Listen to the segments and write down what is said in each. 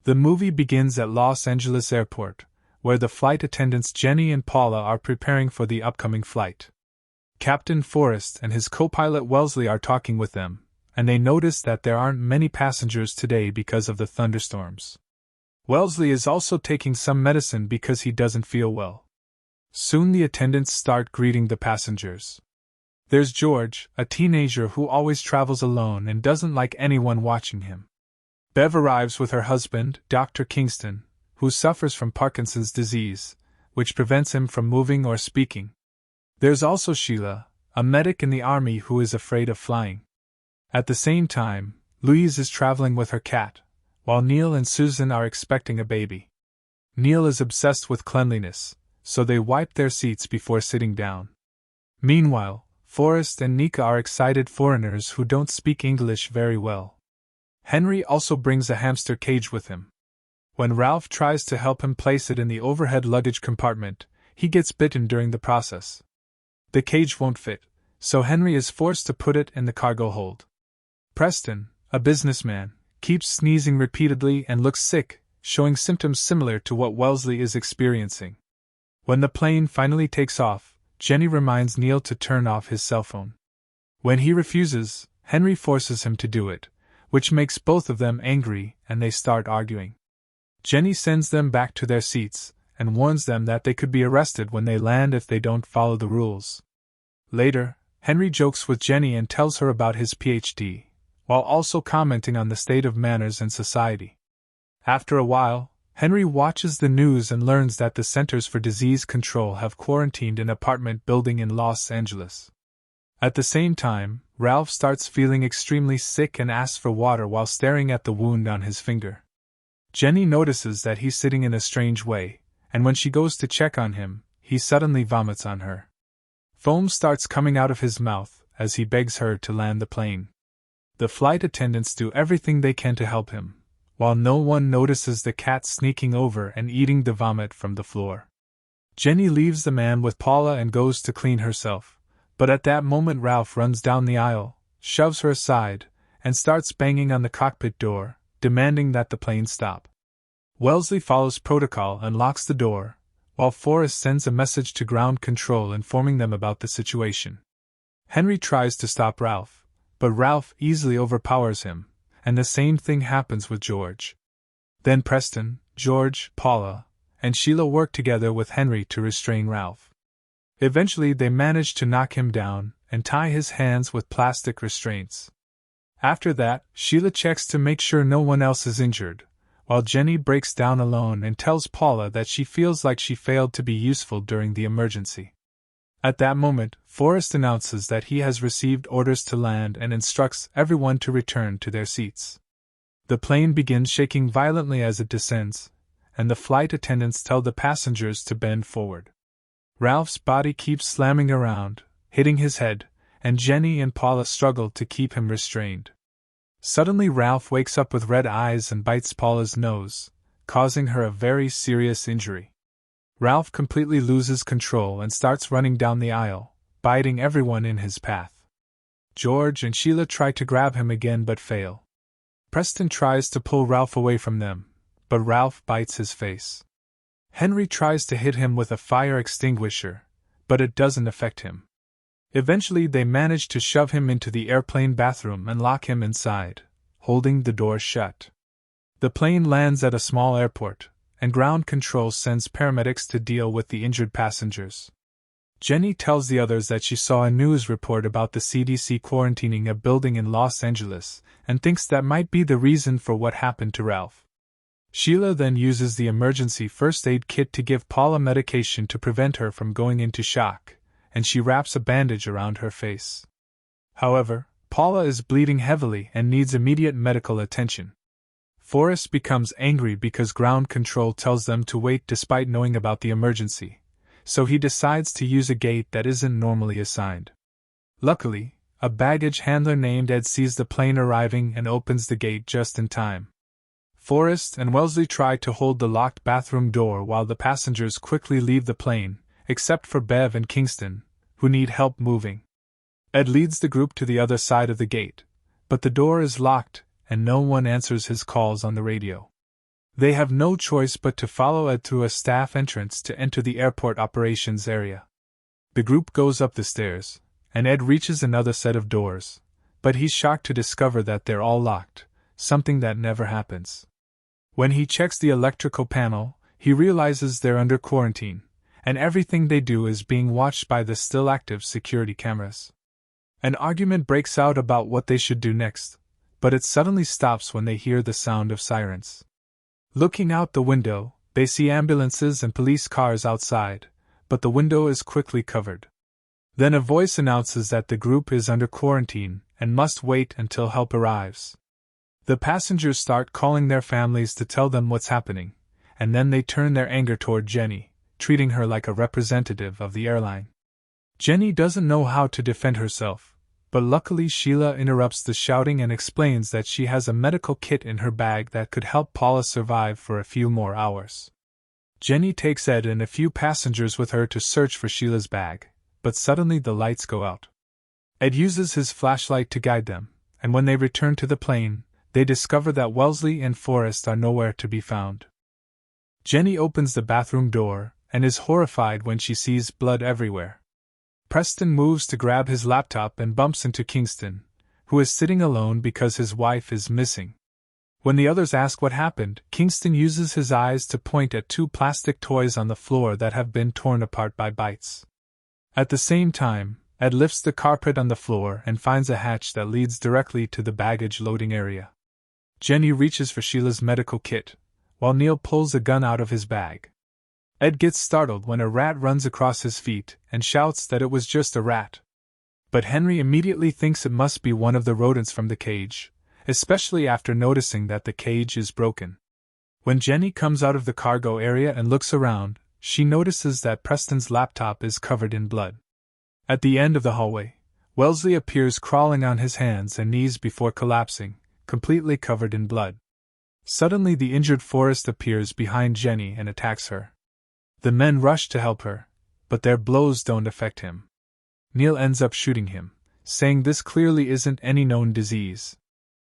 The movie begins at Los Angeles Airport, where the flight attendants Jenny and Paula are preparing for the upcoming flight. Captain Forrest and his co-pilot Wellesley are talking with them, and they notice that there aren't many passengers today because of the thunderstorms. Wellesley is also taking some medicine because he doesn't feel well. Soon the attendants start greeting the passengers. There's George, a teenager who always travels alone and doesn't like anyone watching him. Bev arrives with her husband, Dr. Kingston, who suffers from Parkinson's disease, which prevents him from moving or speaking. There's also Sheila, a medic in the army who is afraid of flying. At the same time, Louise is traveling with her cat, while Neil and Susan are expecting a baby. Neil is obsessed with cleanliness, so they wipe their seats before sitting down. Meanwhile, Forrest and Nika are excited foreigners who don't speak English very well. Henry also brings a hamster cage with him. When Ralph tries to help him place it in the overhead luggage compartment, he gets bitten during the process. The cage won't fit, so Henry is forced to put it in the cargo hold. Preston, a businessman, keeps sneezing repeatedly and looks sick, showing symptoms similar to what Wellesley is experiencing. When the plane finally takes off, Jenny reminds Neil to turn off his cell phone. When he refuses, Henry forces him to do it, which makes both of them angry and they start arguing. Jenny sends them back to their seats and warns them that they could be arrested when they land if they don't follow the rules. Later, Henry jokes with Jenny and tells her about his PhD, while also commenting on the state of manners in society. After a while, Henry watches the news and learns that the Centers for Disease Control have quarantined an apartment building in Los Angeles. At the same time, Ralph starts feeling extremely sick and asks for water while staring at the wound on his finger. Jenny notices that he's sitting in a strange way, and when she goes to check on him, he suddenly vomits on her. Foam starts coming out of his mouth as he begs her to land the plane. The flight attendants do everything they can to help him, while no one notices the cat sneaking over and eating the vomit from the floor. Jenny leaves the man with Paula and goes to clean herself, but at that moment Ralph runs down the aisle, shoves her aside, and starts banging on the cockpit door, demanding that the plane stop. Wellesley follows protocol and locks the door, while Forrest sends a message to ground control informing them about the situation. Henry tries to stop Ralph, but Ralph easily overpowers him, and the same thing happens with George. Then Preston, George, Paula, and Sheila work together with Henry to restrain Ralph. Eventually they manage to knock him down and tie his hands with plastic restraints. After that, Sheila checks to make sure no one else is injured, while Jenny breaks down alone and tells Paula that she feels like she failed to be useful during the emergency. At that moment, Forrest announces that he has received orders to land and instructs everyone to return to their seats. The plane begins shaking violently as it descends, and the flight attendants tell the passengers to bend forward. Ralph's body keeps slamming around, hitting his head, and Jenny and Paula struggle to keep him restrained. Suddenly Ralph wakes up with red eyes and bites Paula's nose, causing her a very serious injury. Ralph completely loses control and starts running down the aisle, biting everyone in his path. George and Sheila try to grab him again but fail. Preston tries to pull Ralph away from them, but Ralph bites his face. Henry tries to hit him with a fire extinguisher, but it doesn't affect him. Eventually they manage to shove him into the airplane bathroom and lock him inside, holding the door shut. The plane lands at a small airport, and ground control sends paramedics to deal with the injured passengers. Jenny tells the others that she saw a news report about the CDC quarantining a building in Los Angeles, and thinks that might be the reason for what happened to Ralph. Sheila then uses the emergency first aid kit to give Paula medication to prevent her from going into shock, and she wraps a bandage around her face. However, Paula is bleeding heavily and needs immediate medical attention. Forrest becomes angry because ground control tells them to wait despite knowing about the emergency, so he decides to use a gate that isn't normally assigned. Luckily, a baggage handler named Ed sees the plane arriving and opens the gate just in time. Forrest and Wellesley try to hold the locked bathroom door while the passengers quickly leave the plane, except for Bev and Kingston, who need help moving. Ed leads the group to the other side of the gate, but the door is locked and no one answers his calls on the radio. They have no choice but to follow Ed through a staff entrance to enter the airport operations area. The group goes up the stairs, and Ed reaches another set of doors, but he's shocked to discover that they're all locked, something that never happens. When he checks the electrical panel, he realizes they're under quarantine, and everything they do is being watched by the still active security cameras. An argument breaks out about what they should do next, but it suddenly stops when they hear the sound of sirens. Looking out the window, they see ambulances and police cars outside, but the window is quickly covered. Then a voice announces that the group is under quarantine and must wait until help arrives. The passengers start calling their families to tell them what's happening, and then they turn their anger toward Jenny, treating her like a representative of the airline. Jenny doesn't know how to defend herself, but luckily Sheila interrupts the shouting and explains that she has a medical kit in her bag that could help Paula survive for a few more hours. Jenny takes Ed and a few passengers with her to search for Sheila's bag, but suddenly the lights go out. Ed uses his flashlight to guide them, and when they return to the plane, they discover that Wellesley and Forrest are nowhere to be found. Jenny opens the bathroom door and is horrified when she sees blood everywhere. Preston moves to grab his laptop and bumps into Kingston, who is sitting alone because his wife is missing. When the others ask what happened, Kingston uses his eyes to point at two plastic toys on the floor that have been torn apart by bites. At the same time, Ed lifts the carpet on the floor and finds a hatch that leads directly to the baggage loading area. Jenny reaches for Sheila's medical kit, while Neil pulls a gun out of his bag. Ed gets startled when a rat runs across his feet and shouts that it was just a rat. But Henry immediately thinks it must be one of the rodents from the cage, especially after noticing that the cage is broken. When Jenny comes out of the cargo area and looks around, she notices that Preston's laptop is covered in blood. At the end of the hallway, Wellesley appears crawling on his hands and knees before collapsing, completely covered in blood. Suddenly the injured Forrest appears behind Jenny and attacks her. The men rush to help her, but their blows don't affect him. Neil ends up shooting him, saying this clearly isn't any known disease.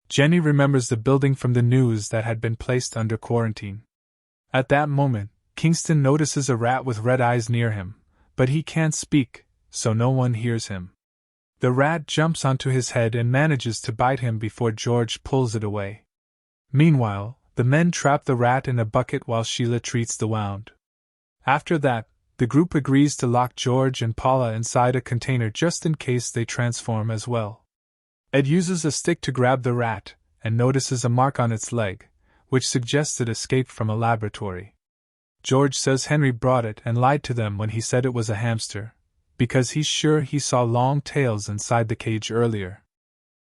Jenny remembers the building from the news that had been placed under quarantine. At that moment, Kingston notices a rat with red eyes near him, but he can't speak, so no one hears him. The rat jumps onto his head and manages to bite him before George pulls it away. Meanwhile, the men trap the rat in a bucket while Sheila treats the wound. After that, the group agrees to lock George and Paula inside a container just in case they transform as well. Ed uses a stick to grab the rat and notices a mark on its leg, which suggests it escaped from a laboratory. George says Henry brought it and lied to them when he said it was a hamster, because he's sure he saw long tails inside the cage earlier.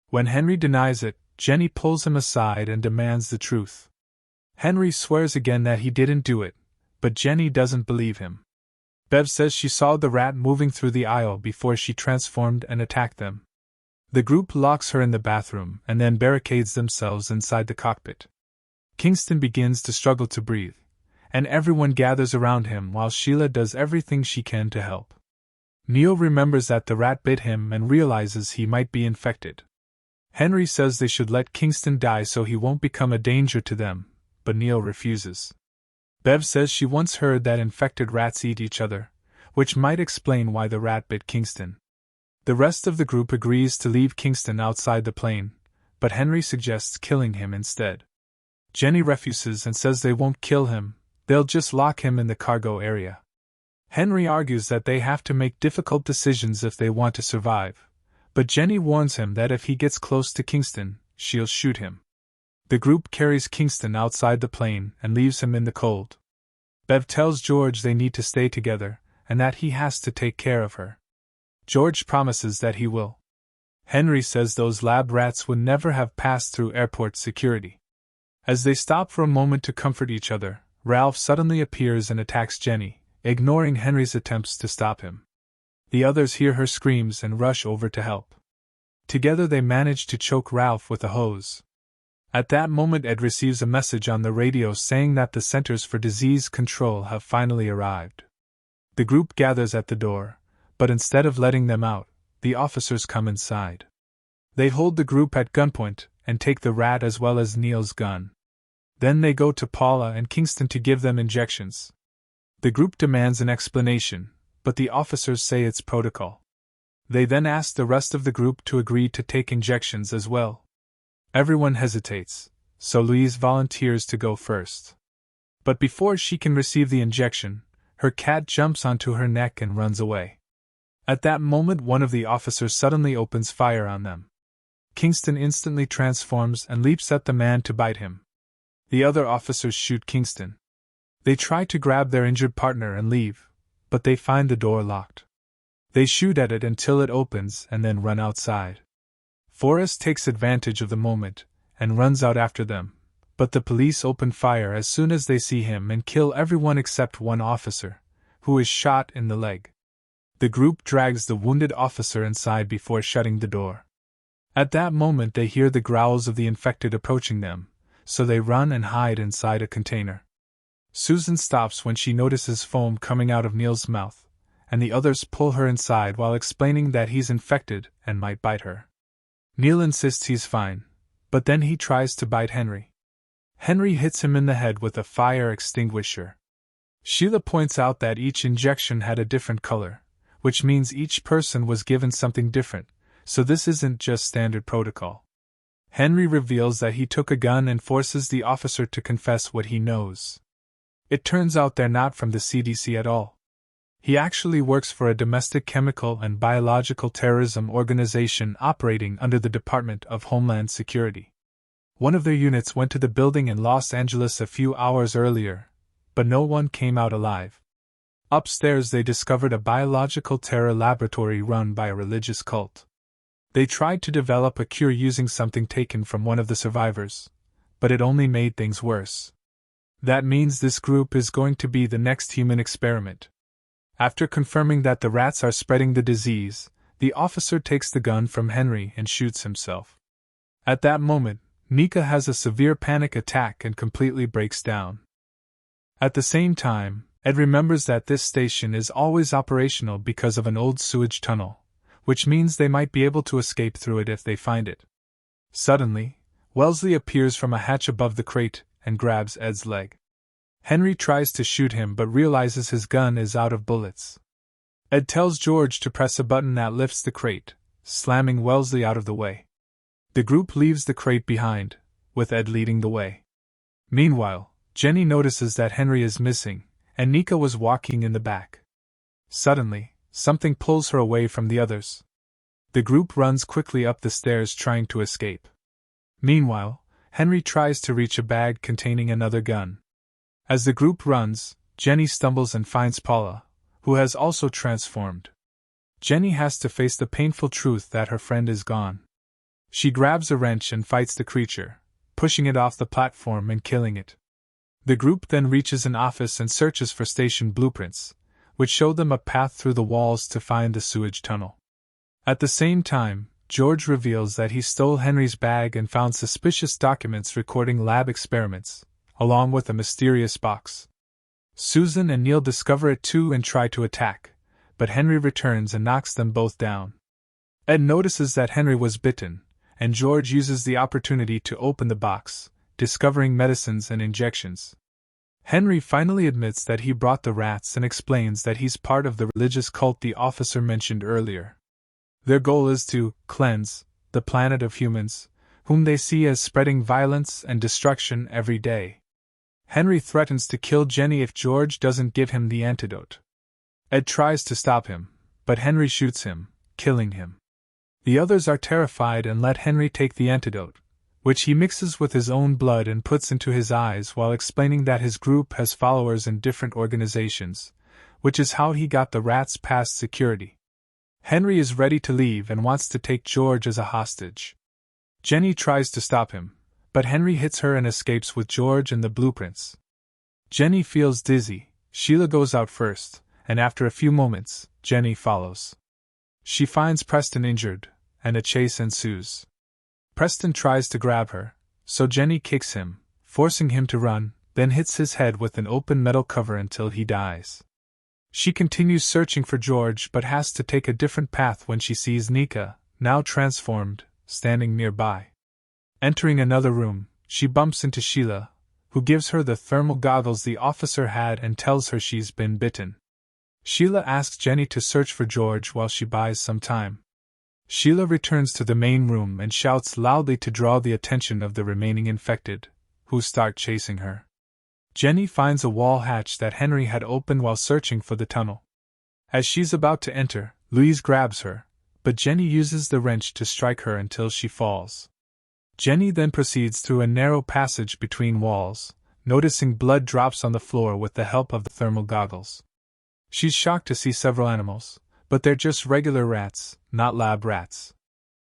When Henry denies it, Jenny pulls him aside and demands the truth. Henry swears again that he didn't do it, but Jenny doesn't believe him. Bev says she saw the rat moving through the aisle before she transformed and attacked them. The group locks her in the bathroom and then barricades themselves inside the cockpit. Kingston begins to struggle to breathe, and everyone gathers around him while Sheila does everything she can to help. Neil remembers that the rat bit him and realizes he might be infected. Henry says they should let Kingston die so he won't become a danger to them, but Neil refuses. Bev says she once heard that infected rats eat each other, which might explain why the rat bit Kingston. The rest of the group agrees to leave Kingston outside the plane, but Henry suggests killing him instead. Jenny refuses and says they won't kill him, they'll just lock him in the cargo area. Henry argues that they have to make difficult decisions if they want to survive, but Jenny warns him that if he gets close to Kingston, she'll shoot him. The group carries Kingston outside the plane and leaves him in the cold. Bev tells George they need to stay together, and that he has to take care of her. George promises that he will. Henry says those lab rats would never have passed through airport security. As they stop for a moment to comfort each other, Ralph suddenly appears and attacks Jenny, ignoring Henry's attempts to stop him. The others hear her screams and rush over to help. Together they manage to choke Ralph with a hose. At that moment Ed receives a message on the radio saying that the Centers for Disease Control have finally arrived. The group gathers at the door, but instead of letting them out, the officers come inside. They hold the group at gunpoint and take the rat as well as Neil's gun. Then they go to Paula and Kingston to give them injections. The group demands an explanation, but the officers say it's protocol. They then ask the rest of the group to agree to take injections as well. Everyone hesitates, so Louise volunteers to go first. But before she can receive the injection, her cat jumps onto her neck and runs away. At that moment, one of the officers suddenly opens fire on them. Kingston instantly transforms and leaps at the man to bite him. The other officers shoot Kingston. They try to grab their injured partner and leave, but they find the door locked. They shoot at it until it opens and then run outside. Forrest takes advantage of the moment and runs out after them, but the police open fire as soon as they see him and kill everyone except one officer, who is shot in the leg. The group drags the wounded officer inside before shutting the door. At that moment they hear the growls of the infected approaching them, so they run and hide inside a container. Susan stops when she notices foam coming out of Neil's mouth, and the others pull her inside while explaining that he's infected and might bite her. Neil insists he's fine, but then he tries to bite Henry. Henry hits him in the head with a fire extinguisher. Sheila points out that each injection had a different color, which means each person was given something different, so this isn't just standard protocol. Henry reveals that he took a gun and forces the officer to confess what he knows. It turns out they're not from the CDC at all. He actually works for a domestic chemical and biological terrorism organization operating under the Department of Homeland Security. One of their units went to the building in Los Angeles a few hours earlier, but no one came out alive. Upstairs they discovered a biological terror laboratory run by a religious cult. They tried to develop a cure using something taken from one of the survivors, but it only made things worse. That means this group is going to be the next human experiment. After confirming that the rats are spreading the disease, the officer takes the gun from Henry and shoots himself. At that moment, Nika has a severe panic attack and completely breaks down. At the same time, Ed remembers that this station is always operational because of an old sewage tunnel, which means they might be able to escape through it if they find it. Suddenly, Wellesley appears from a hatch above the crate and grabs Ed's leg. Henry tries to shoot him but realizes his gun is out of bullets. Ed tells George to press a button that lifts the crate, slamming Wellesley out of the way. The group leaves the crate behind, with Ed leading the way. Meanwhile, Jenny notices that Henry is missing, and Nika was walking in the back. Suddenly, something pulls her away from the others. The group runs quickly up the stairs trying to escape. Meanwhile, Henry tries to reach a bag containing another gun. As the group runs, Jenny stumbles and finds Paula, who has also transformed. Jenny has to face the painful truth that her friend is gone. She grabs a wrench and fights the creature, pushing it off the platform and killing it. The group then reaches an office and searches for station blueprints, which show them a path through the walls to find the sewage tunnel. At the same time, George reveals that he stole Henry's bag and found suspicious documents recording lab experiments, along with a mysterious box. Susan and Neil discover it too and try to attack, but Henry returns and knocks them both down. Ed notices that Henry was bitten, and George uses the opportunity to open the box, discovering medicines and injections. Henry finally admits that he brought the rats and explains that he's part of the religious cult the officer mentioned earlier. Their goal is to cleanse the planet of humans, whom they see as spreading violence and destruction every day. Henry threatens to kill Jenny if George doesn't give him the antidote. Ed tries to stop him, but Henry shoots him, killing him. The others are terrified and let Henry take the antidote, which he mixes with his own blood and puts into his eyes while explaining that his group has followers in different organizations, which is how he got the rats past security. Henry is ready to leave and wants to take George as a hostage. Jenny tries to stop him, but Henry hits her and escapes with George and the blueprints. Jenny feels dizzy. Sheila goes out first, and after a few moments, Jenny follows. She finds Preston injured, and a chase ensues. Preston tries to grab her, so Jenny kicks him, forcing him to run, then hits his head with an open metal cover until he dies. She continues searching for George but has to take a different path when she sees Nika, now transformed, standing nearby. Entering another room, she bumps into Sheila, who gives her the thermal goggles the officer had and tells her she's been bitten. Sheila asks Jenny to search for George while she buys some time. Sheila returns to the main room and shouts loudly to draw the attention of the remaining infected, who start chasing her. Jenny finds a wall hatch that Henry had opened while searching for the tunnel. As she's about to enter, Louise grabs her, but Jenny uses the wrench to strike her until she falls. Jenny then proceeds through a narrow passage between walls, noticing blood drops on the floor with the help of the thermal goggles. She's shocked to see several animals, but they're just regular rats, not lab rats.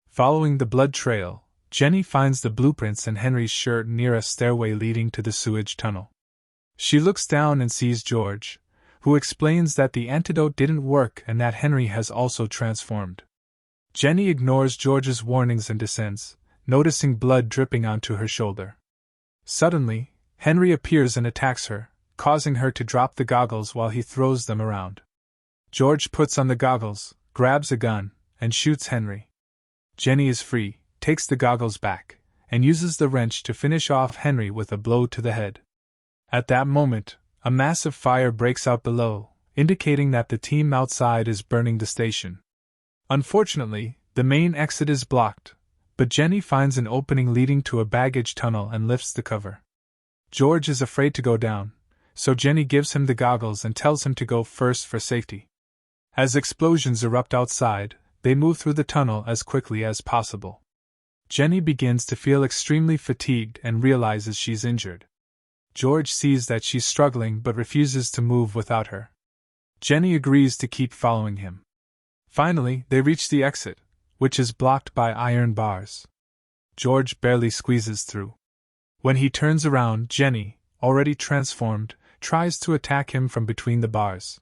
Following the blood trail, Jenny finds the blueprints in Henry's shirt near a stairway leading to the sewage tunnel. She looks down and sees George, who explains that the antidote didn't work and that Henry has also transformed. Jenny ignores George's warnings and descends, noticing blood dripping onto her shoulder. Suddenly, Henry appears and attacks her, causing her to drop the goggles while he throws them around. George puts on the goggles, grabs a gun, and shoots Henry. Jenny is free, takes the goggles back, and uses the wrench to finish off Henry with a blow to the head. At that moment, a massive fire breaks out below, indicating that the team outside is burning the station. Unfortunately, the main exit is blocked, but Jenny finds an opening leading to a baggage tunnel and lifts the cover. George is afraid to go down, so Jenny gives him the goggles and tells him to go first for safety. As explosions erupt outside, they move through the tunnel as quickly as possible. Jenny begins to feel extremely fatigued and realizes she's injured. George sees that she's struggling but refuses to move without her. Jenny agrees to keep following him. Finally, they reach the exit, which is blocked by iron bars. George barely squeezes through. When he turns around, Jenny, already transformed, tries to attack him from between the bars.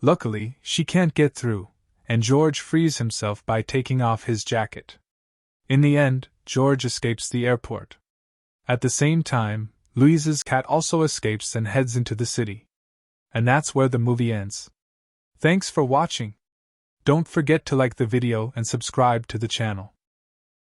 Luckily, she can't get through, and George frees himself by taking off his jacket. In the end, George escapes the airport. At the same time, Louise's cat also escapes and heads into the city. And that's where the movie ends. Thanks for watching. Don't forget to like the video and subscribe to the channel.